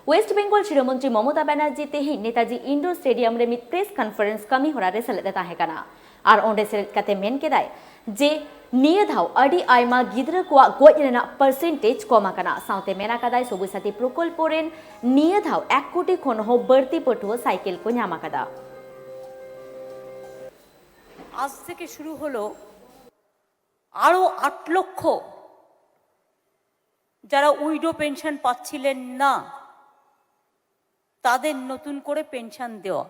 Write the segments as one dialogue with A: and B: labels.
A: Waste Bengal शिरोमंत्री Mamata Banerjee तेही Netaji indoor stadium रे मिद press conference कमी हरा रे सेलेद ताहेकाना और ओंडे सेलेद काते मेन केदाय जे निये धाव अडी आयमा गिद्रा कोआ गोज रेना परसेंटेज कम आकाना साउते मेना कादाय सबुज साथी प्रकल्प रेन निये धाव 1 कोटी खन हो बर्ती पटुओ साइकेल को नामा कादा।
B: आज থেকে শুরু হলো আরো 8 লক্ষ যারা উইডো পেনশন পাচ্ছিলেন না তাদের নতুন করে পেনশন দেওয়া।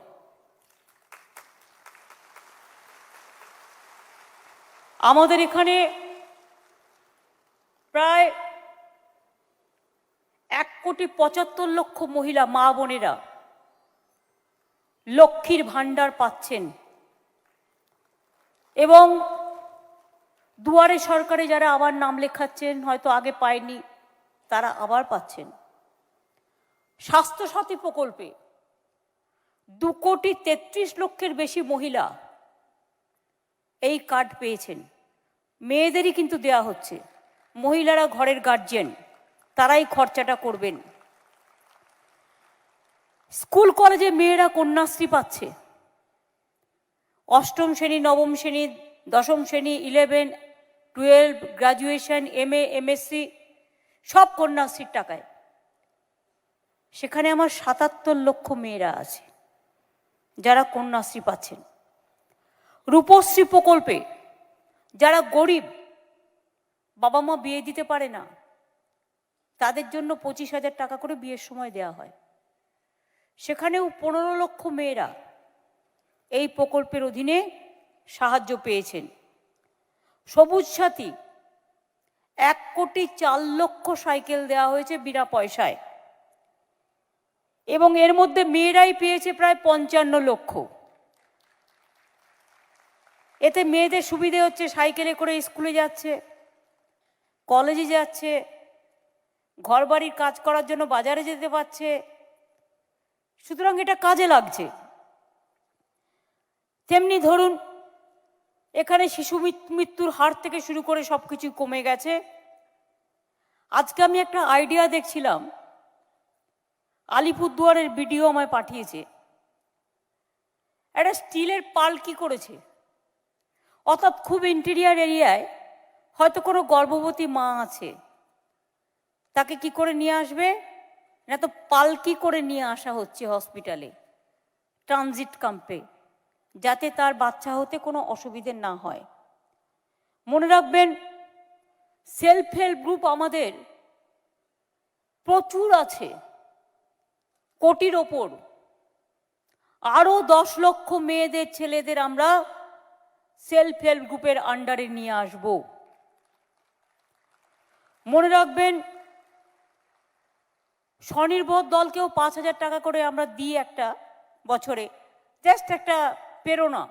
B: আমাদের এখানে প্রায় 1,75,00,000 মহিলা মা বোনেরা লক্ষ্মীর ভান্ডার পাচ্ছেন এবং দুয়ারে সরকারে যারা আবার নাম লেখাচ্ছেন হয়তো আগে পায়নি তারা আবার পাচ্ছেন। স্বাস্থ্য সাথী প্রকল্পে 2,33,00,000 বেশি মহিলা এই কার্ড পেয়েছেন। মেয়েদেরই কিন্তু দেয়া হচ্ছে, মহিলারা ঘরের গার্জিয়ান তারাই খরচাটা করবেন। স্কুল কলেজে মেয়েরা কন্যাশ্রী পাচ্ছে, অষ্টম শ্রেণী নবম শ্রেণী দশম শ্রেণী 11, 12 গ্রাজুয়েশন MA MSc সব কন্যাশ্রীর টাকায়। সেখানে আমার 77 লক্ষ মেয়েরা আছে যারা কন্যাশ্রী পাচ্ছেন। রূপশ্রী প্রকল্পে যারা গরিব বাবা মা বিয়ে দিতে পারে না তাদের জন্য 25,000 টাকা করে বিয়ের সময় দেয়া হয়। সেখানেও 15 লক্ষ মেয়েরা এই প্রকল্পের অধীনে সাহায্য পেয়েছেন। সবুজ সাথী 1,04,00,000 সাইকেল দেওয়া হয়েছে বিনা পয়সায় এবং এর মধ্যে মেয়েরাই পেয়েছে প্রায় 55 লক্ষ। এতে মেয়েদের সুবিধে হচ্ছে, সাইকেলে করে স্কুলে যাচ্ছে, কলেজে যাচ্ছে, ঘরবাড়ির কাজ করার জন্য বাজারে যেতে পারছে, সুতরাং এটা কাজে লাগছে। তেমনি ধরুন এখানে শিশু মৃত্যুর হার থেকে শুরু করে সব কিছু কমে গেছে। আজকে আমি একটা আইডিয়া দেখছিলাম, আলিপুরদুয়ারের ভিডিও আমায় পাঠিয়েছে, একটা স্টিলের পালকি করেছে, অর্থাৎ খুব ইন্টেরিয়ার এরিয়ায় হয়তো কোনো গর্ভবতী মা আছে, তাকে কি করে নিয়ে আসবে না, তো পালকি করে নিয়ে আসা হচ্ছে হসপিটালে ট্রানজিট ক্যাম্পে, যাতে তার বাচ্চা হতে কোনো অসুবিধে না হয়। মনে রাখবেন সেলফ হেল্প গ্রুপ আমাদের প্রচুর আছে, কোটির ওপর। আরো 10 লক্ষ মেয়েদের ছেলেদের আমরা সেলফ হেল্প গ্রুপের আন্ডারে নিয়ে আসব। মনে রাখবেন স্বনির্ভর দলকেও 5,000 টাকা করে আমরা দিই একটা বছরে, জাস্ট একটা প্রেরণা।